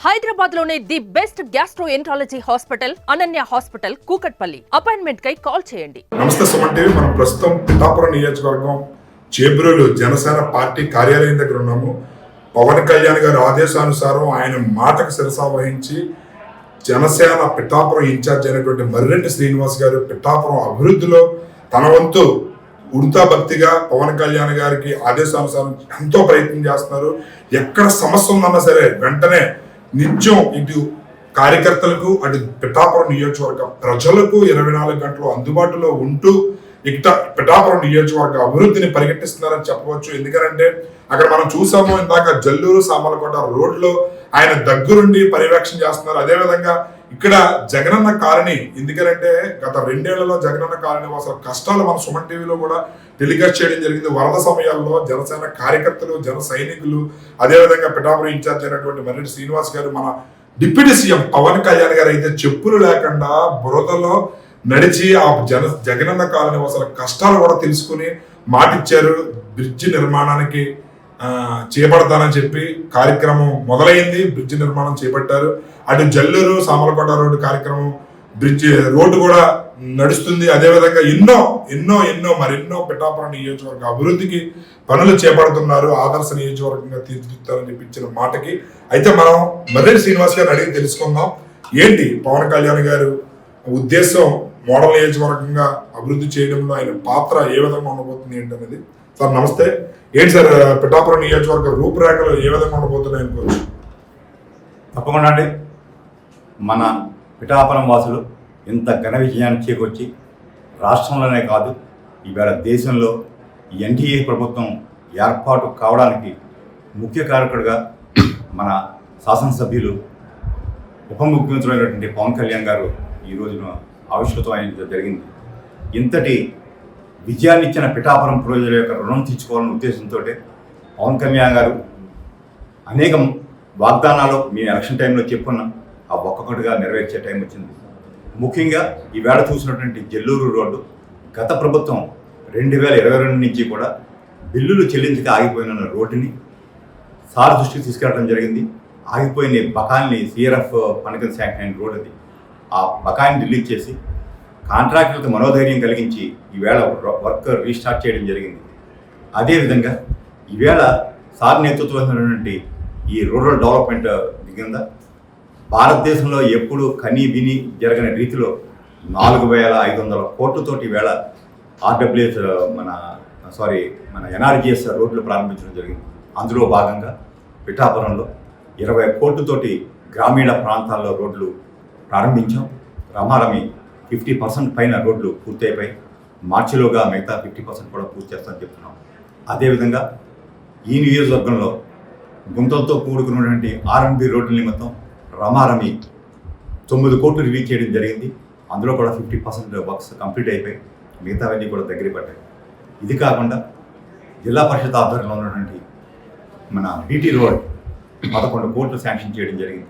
హైదరాబాద్ లోనే the best gastroenterology hospital Ananya hospital Kukatpally. Appointment కై call చేయండి. నమస్తే సుమన్ టీవీ. మనం ప్రస్తుతం పిఠాపురం నియోజకవర్గం చేబ్రోలు జనసేన పార్టీ కార్యాలయం దగ్గర ఉన్నాము. పవన్ కళ్యాణ్ గారి ఆదేశానుసారం ఆయన మాటకు శిరసా వహించి జనసేన పిఠాపురం ఇన్ఛార్జ్ అయినటువంటి మర్రెడ్డి శ్రీనివాస్ గారు పిఠాపురం అభివృద్ధిలో తన వంతు ఉడతా భక్తిగా పవన్ కళ్యాణ్ గారికి ఆదేశానుసారం ఎంతో ప్రయత్నం చేస్తున్నారు. ఎక్కడ సమస్య ఉందన్నా సరే వెంటనే నిత్యం ఇటు కార్యకర్తలకు అటు పిఠాపురం నియోజకవర్గ ప్రజలకు 24 గంటలు అందుబాటులో ఉంటూ ఇక పిఠాపురం నియోజకవర్గ అభివృద్ధిని పరిగెట్టిస్తున్నారని చెప్పవచ్చు. ఎందుకంటే అక్కడ మనం చూసాము, ఇందాక జల్లూరు సామలకోట రోడ్లో ఆయన దగ్గరుండి పర్యవేక్షణ చేస్తున్నారు. అదేవిధంగా ఇక్కడ జగనన్న కాలనీ, ఎందుకంటే గత 2 ఏళ్లలో జగనన్న కాలనీ అసలు కష్టాలు మన సుమన్ టీవీలో కూడా టెలికాస్ట్ చేయడం జరిగింది. వరద సమయాల్లో జనసేన కార్యకర్తలు, జన సైనికులు, అదేవిధంగా పిఠాపురం ఇన్ఛార్జ్ అయినటువంటి మర్రెడ్డి శ్రీనివాస్ గారు, మన డిప్యూటీ సీఎం పవన్ కళ్యాణ్ గారు అయితే చెప్పులు లేకుండా బురదలో నడిచి ఆ జగనన్న కాలనీ అసలు కష్టాలు కూడా తెలుసుకుని మాటిచ్చారు. బ్రిడ్జి నిర్మాణానికి చేపడతానని చెప్పి కార్యక్రమం మొదలైంది. బ్రిడ్జి నిర్మాణం చేపట్టారు. అటు జల్లూరు సామలకోట రోడ్డు కార్యక్రమం బ్రిడ్జి రోడ్డు కూడా నడుస్తుంది. అదేవిధంగా ఎన్నో మరెన్నో పిఠాపురం నియోజకవర్గ అభివృద్ధికి పనులు చేపడుతున్నారు. ఆదర్శ నియోజకవర్గంగా తీర్చిదిద్దుతారని చెప్పి ఇచ్చిన మాటకి అయితే మనం మర్రెడ్డి శ్రీనివాస్ గారిని అడిగి తెలుసుకుందాం. ఏంటి పవన్ కళ్యాణ్ గారు ఉద్దేశం, మోడల్ నియోజకవర్గంగా అభివృద్ధి చేయడంలో ఆయన పాత్ర ఏ విధంగా ఉండబోతుంది ఏంటనేది. సార్ నమస్తే. ఏంటి సార్ పిఠాపురం నియోజకవర్గ రూపురేఖలు ఏ విధంగా ఉండబోతున్నాయి అనుకోవచ్చు? తప్పకుండా అండి. మన పిఠాపురం వాసులు ఇంత ఘన విజయాన్ని చేకూర్చి రాష్ట్రంలోనే కాదు ఇవాళ దేశంలో ఎన్డీఏ ప్రభుత్వం ఏర్పాటు కావడానికి ముఖ్య కారకుడుగా మన శాసనసభ్యులు ఉప ముఖ్యమంత్రి పవన్ కళ్యాణ్ గారు ఈ రోజున ఆవిష్కృతం జరిగింది. ఇంతటి విజయాన్ని ఇచ్చిన పిఠాపురం ప్రజల యొక్క రుణం తీర్చుకోవాలనే ఉద్దేశంతో పవన్ కళ్యాణ్ గారు అనేక వాగ్దానాలు మేము ఎలక్షన్ టైంలో చెప్పుకున్నాం. ఆ ఒక్కొక్కటిగా నెరవేర్చే టైం వచ్చింది. ముఖ్యంగా ఈవేళ చూసినటువంటి జల్లూరు రోడ్డు గత ప్రభుత్వం 2022 నుంచి కూడా బిల్లులు చెల్లించక ఆగిపోయిన రోడ్డుని సార్ దృష్టికి తీసుకెళ్ళడం జరిగింది. ఆగిపోయిన బకాయిల్ని సిఆర్ఎఫ్ పనికిన శాంక్షన్ అయిన రోడ్ అది. ఆ బకాయిని రిలీజ్ చేసి కాంట్రాక్టర్లకు మనోధైర్యం కలిగించి ఈవేళ వర్క్ రీస్టార్ట్ చేయడం జరిగింది. అదేవిధంగా ఈవేళ సార్ నేతృత్వంలోటువంటి ఈ రూరల్ డెవలప్మెంట్ కింద భారతదేశంలో ఎప్పుడు కనీ విని జరగని రీతిలో 4500 కోట్లతోటి ఈవేళ ఆర్డబ్ల్యూఎస్ మన ఎన్ఆర్జీఎస్ రోడ్లు ప్రారంభించడం జరిగింది. అందులో భాగంగా పిఠాపురంలో 20 కోట్లతోటి గ్రామీణ ప్రాంతాల్లో రోడ్లు ప్రారంభించాం. రమారమి 50% పైన రోడ్లు పూర్తయిపోయి మార్చిలోగా మిగతా 50% కూడా పూర్తి చేస్తామని చెప్తున్నాం. అదేవిధంగా ఈ నియోజకవర్గంలో గుంతలతో కూడుకున్నటువంటి ఆర్ఎండ్బి రోడ్ల నిమిత్తం రమారమి 9 కోట్లు రిలీజ్ చేయడం జరిగింది. అందులో కూడా 50% వర్క్స్ కంప్లీట్ అయిపోయి మిగతావన్నీ కూడా దగ్గర పడ్డాయి. ఇది కాకుండా జిల్లా పరిషత్ ఆధ్వర్యంలో ఉన్నటువంటి మన బీటీ రోడ్ 11 కోట్లు శాంక్షన్ చేయడం జరిగింది.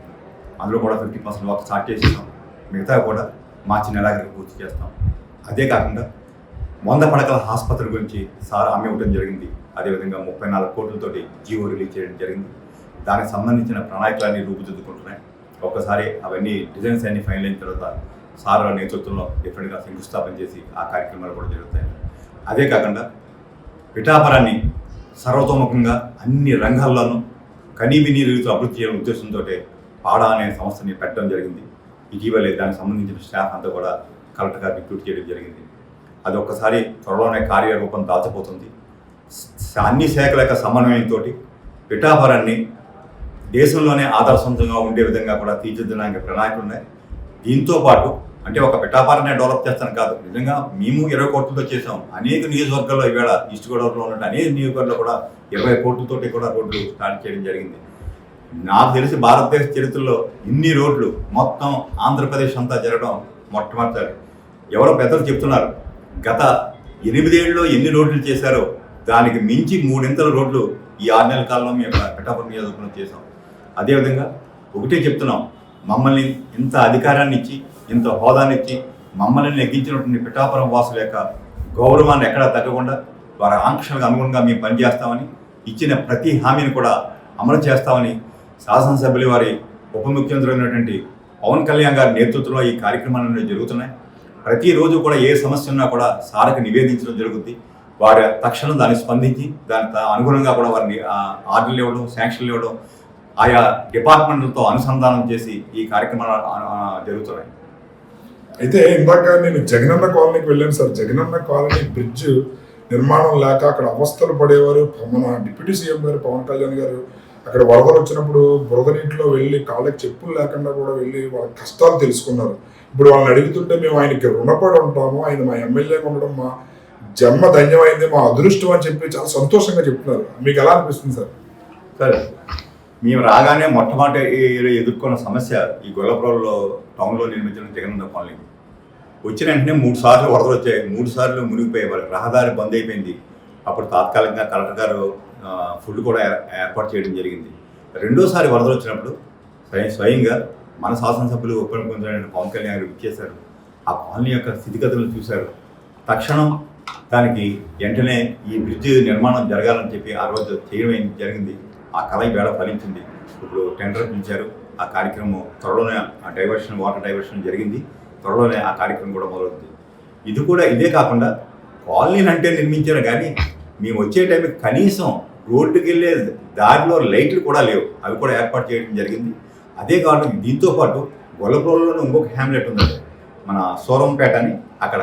అందులో కూడా 50% వర్క్ స్టార్ట్ చేసేసాం. మిగతా కూడా మార్చి నెలాఖరికి పూర్తి చేస్తాం. అదే కాకుండా 100 పడకల ఆసుపత్రి గురించి సార్ హామీ ఇవ్వడం జరిగింది. అదేవిధంగా 34 కోట్లతోటి జీవో రిలీజ్ చేయడం జరిగింది. దానికి సంబంధించిన ప్రణాళికలన్నీ రూపుదిద్దుకుంటున్నాయి. ఒక్కసారి అవన్నీ డిజైన్స్ అన్ని ఫైనల్ అయిన తర్వాత సార్ నేతృత్వంలో డిఫరెంట్గా శంకుస్థాపన చేసి ఆ కార్యక్రమాలు కూడా జరుగుతాయి. అదే కాకుండా పిఠాపురాన్ని సర్వతోముఖంగా అన్ని రంగాల్లోనూ కనీవినీ రీతిలో అభివృద్ధి చేయడం ఉద్దేశంతో పాడా అనే సంస్థని పెట్టడం జరిగింది. ఇటీవలే దానికి సంబంధించిన స్టాఫ్ అంతా కూడా కలెక్టర్గా రిక్రూట్ చేయడం జరిగింది. అది ఒక్కసారి త్వరలోనే కార్యరూపం దాల్చబోతుంది. అన్ని శాఖల యొక్క సమన్వయంతో పిఠాపురాన్ని దేశంలోనే ఆదర్శవంతంగా ఉండే విధంగా కూడా తీర్చిదిద్దడానికి ప్రణాళికలు ఉన్నాయి. దీంతో పాటు అంటే ఒక పిఠాపురాన్ని డెవలప్ చేస్తాను కాదు, నిజంగా మేము 20 కోట్లతో చేసాం. అనేక నియోజకవర్గాల్లో ఈవేళ ఈస్ట్ గోదావరిలో ఉన్నట్టు అనేక నియోజకవర్గాల్లో కూడా 20 కోట్లతోటి కూడా రోడ్లు స్టార్ట్ చేయడం జరిగింది. నాకు తెలిసి భారతదేశ చరిత్రలో ఇన్ని రోడ్లు మొత్తం ఆంధ్రప్రదేశ్ అంతా జరగడం మొట్టమొదటి. ఎవరో పెద్దలు చెప్తున్నారు గత 8 ఏళ్ళలో ఎన్ని రోడ్లు చేశారో దానికి మించి 3 రోడ్లు ఈ 6 నెలల కాలంలో మేము పిఠాపురం నియోజకవర్గంలో చేసాం. అదేవిధంగా ఒకటే చెప్తున్నాం, మమ్మల్ని ఇంత అధికారాన్ని ఇచ్చి ఇంత హోదాన్ని ఇచ్చి మమ్మల్ని నెగ్గించినటువంటి పిఠాపురం వాసుల యొక్క గౌరవాన్ని ఎక్కడా తగ్గకుండా వారి ఆంక్షలకు అనుగుణంగా మేము పనిచేస్తామని, ఇచ్చిన ప్రతి హామీని కూడా అమలు చేస్తామని శాసనసభ్యులు వారి ఉప ముఖ్యమంత్రి అయినటువంటి పవన్ కళ్యాణ్ గారి నేతృత్వంలో ఈ కార్యక్రమాలు జరుగుతున్నాయి. ప్రతిరోజు కూడా ఏ సమస్య ఉన్నా కూడా సార్కి నివేదించడం జరుగుతుంది. వారి తక్షణం దాన్ని స్పందించి దానికి అనుగుణంగా కూడా వారిని ఆర్డర్లు ఇవ్వడం, శాంక్షన్లు ఇవ్వడం, ఆయా డిపార్ట్మెంట్లతో అనుసంధానం చేసి ఈ కార్యక్రమాలు జరుగుతున్నాయి. అయితే ఇందాక నేను జగనన్న కాలనీకి వెళ్ళాను సార్. జగనన్న కాలనీ బ్రిడ్జ్ నిర్మాణం లేక అక్కడ అవస్థలు పడేవారు. మన డిప్యూటీ సీఎం గారు పవన్ కళ్యాణ్ గారు అక్కడ వరదలు వచ్చినప్పుడు బురద నీటిలో వెళ్ళి కాళ్ళకి చెప్పులు లేకుండా కూడా వెళ్ళి వాళ్ళ కష్టాలు తెలుసుకున్నారు. ఇప్పుడు వాళ్ళని అడుగుతుంటే మేము ఆయనకి రుణపడి ఉంటాము, ఆయన మా ఎమ్మెల్యేగా ఉండడం మా జన్మ ధన్యమైంది, మా అదృష్టం అని చెప్పి చాలా సంతోషంగా చెప్తున్నారు. మీకు ఎలా అనిపిస్తుంది సార్? సరే, మేము రాగానే మొట్టమొదటి ఎదుర్కొన్న సమస్య ఈ గొల్లపురంలో టౌన్లో నిర్మించిన జగనన్న కాలనీ. వచ్చిన వెంటనే 3 సార్లు వరదలు వచ్చాయి. 3 సార్లు మునిగిపోయేవారు. రహదారి బంద్ అయిపోయింది. అప్పుడు తాత్కాలికంగా కలెక్టర్ గారు ఫుడ్ కూడా ఏర్పాటు చేయడం జరిగింది. రెండోసారి వరదలు వచ్చినప్పుడు స్వయంగా మన శాసనసభ్యులు ఉప ముఖ్యమంత్రి పవన్ కళ్యాణ్ గారు ఇచ్చేశారు. ఆ కాలనీ యొక్క స్థితిగతులను చూశారు. తక్షణం దానికి వెంటనే ఈ బ్రిడ్జ్ నిర్మాణం జరగాలని చెప్పి ఆ రోజు చేయడం జరిగింది. ఆ కళ వేళ ఫలించింది. ఇప్పుడు టెండర్ పిలిచారు. ఆ కార్యక్రమం త్వరలోనే వాటర్ డైవర్షన్ జరిగింది. త్వరలోనే ఆ కార్యక్రమం కూడా మొదలవుతుంది. ఇదే కాకుండా కాలనీలు అంటే నిర్మించారు, కానీ మేము వచ్చే టైంకి కనీసం రోడ్డుకి వెళ్ళే దారిలో లైట్లు కూడా లేవు. అవి కూడా ఏర్పాటు చేయడం జరిగింది. అదే కాకుండా దీంతోపాటు గొల్లపురంలోనే ఇంకొక హ్యామ్లెట్ ఉందండి, మన సోరంపేట అని. అక్కడ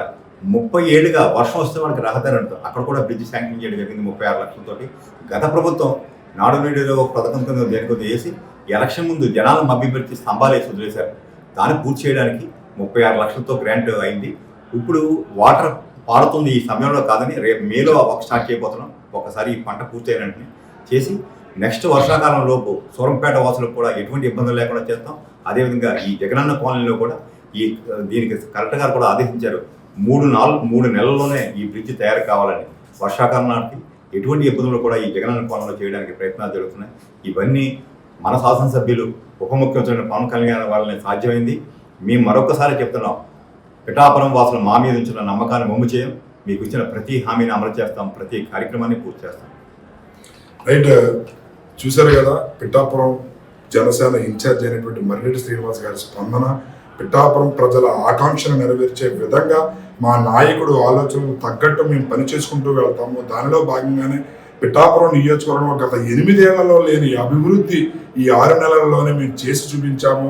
30 ఏళ్ళుగా వర్షం వస్తే వాళ్ళకి రహదారి ఉంటుంది. అక్కడ కూడా బ్రిడ్జ్ శాంక్షన్ చేయడం జరిగింది 36 లక్షలతోటి. గత ప్రభుత్వం నాడు నేడులో పథకం కింద దేనికొద్ద వేసి ఎలక్షన్ ముందు జనాలను మభ్యపెట్టి స్తంభాలు వేసి వదిలేశారు. దాన్ని పూర్తి చేయడానికి 36 లక్షలతో గ్రాంట్ అయింది. ఇప్పుడు వాటర్ పాడుతుంది ఈ సమయంలో కాదని రేపు మేలో వర్క్ స్టార్ట్ చేయబోతున్నాం. ఒకసారి ఈ పంట పూర్తి అయినట్టు చేసి నెక్స్ట్ వర్షాకాలం లోపు సూరంపేట వాసులకు కూడా ఎటువంటి ఇబ్బందులు లేకుండా చేస్తాం. అదేవిధంగా ఈ జగనన్న కాలనీలో కూడా దీనికి కలెక్టర్ గారు కూడా ఆదేశించారు. 3 నెలల్లోనే ఈ బ్రిడ్జ్ తయారు కావాలని. వర్షాకాలం నాటికి ఎటువంటి ఇబ్బందులు కూడా ఈ జగనన్న కాలనీలో చేయడానికి ప్రయత్నాలు జరుగుతున్నాయి. ఇవన్నీ మన శాసనసభ్యులు ఉప ముఖ్యమంత్రి పవన్ కళ్యాణ్ వాళ్ళని సాధ్యమైంది. మేము మరొకసారి చెప్తున్నాం, పిఠాపురం వాసులు మా మీద ఉంచిన నమ్మకాన్ని వమ్ము చేయం. మీకు ఇచ్చిన ప్రతి హామీని అమలు చేస్తాం, ప్రతి కార్యక్రమాన్ని పూర్తి చేస్తాం. రైట్, చూశారు కదా పిఠాపురం జనసేన ఇన్ఛార్జ్ అయినటువంటి మర్రెడ్డి శ్రీనివాస్ గారి స్పందన. పిఠాపురం ప్రజల ఆకాంక్షను నెరవేర్చే విధంగా మా నాయకుడు ఆలోచనలు తగ్గట్టు మేము పని చేసుకుంటూ వెళ్తాము. దానిలో భాగంగానే పిఠాపురం నియోజకవర్గంలో గత 8 ఏళ్లలో లేని అభివృద్ధి ఈ 6 నెలల్లోనే మేము చేసి చూపించాము.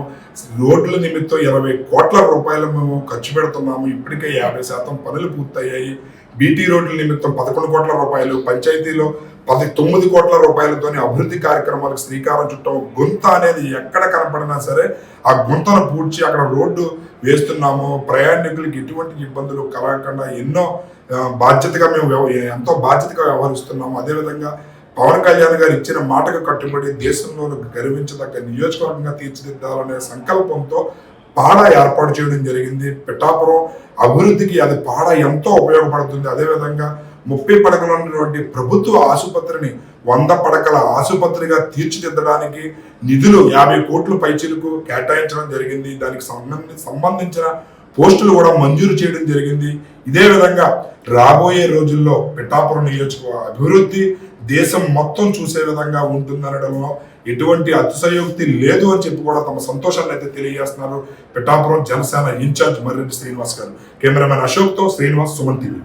రోడ్ల నిమిత్తం 20 కోట్ల రూపాయలు మేము ఖర్చు పెడుతున్నాము. ఇప్పటికే 50% పనులు పూర్తయ్యాయి. బీటీ రోడ్ల నిమిత్తం 11 కోట్ల రూపాయలు, పంచాయతీలో 9 కోట్ల రూపాయలతోని అభివృద్ధి కార్యక్రమాలకు శ్రీకారం చుట్టాము. గుంత అనేది ఎక్కడ కనపడినా సరే ఆ గుంతను పూడ్చి అక్కడ రోడ్డు వేస్తున్నాము. ప్రయాణికులకి ఎటువంటి ఇబ్బందులు కలగకుండా ఎంతో బాధ్యతగా వ్యవహరిస్తున్నాము. అదేవిధంగా పవన్ కళ్యాణ్ గారు ఇచ్చిన మాటకు కట్టుబడి దేశంలోని గర్వించదగ్గ నియోజకవర్గంగా తీర్చిదిద్దాలనే సంకల్పంతో పాడా ఏర్పాటు చేయడం జరిగింది. పిఠాపురం అభివృద్ధికి అది పాడా ఎంతో ఉపయోగపడుతుంది. అదేవిధంగా 30 పడకల ఉన్నటువంటి ప్రభుత్వ ఆసుపత్రిని 100 పడకల ఆసుపత్రిగా తీర్చిదిద్దడానికి నిధులు 50 కోట్ల పైచీలకు కేటాయించడం జరిగింది. దానికి సంబంధించిన పోస్టులు కూడా మంజూరు చేయడం జరిగింది. ఇదే విధంగా రాబోయే రోజుల్లో పిఠాపురం నియోజకవర్గ అభివృద్ధి దేశం మొత్తం చూసే విధంగా ఉంటుందనడంలో ఎటువంటి అతిశయోక్తి లేదు అని చెప్పి కూడా తమ సంతోషాన్ని అయితే తెలియజేస్తున్నారు పిఠాపురం జనసేన ఇన్ఛార్జ్ మర్రెడ్డి శ్రీనివాస్ గారు. కెమెరామెన్ అశోక్తో శ్రీనివాస్, సుమన్ టీవీ.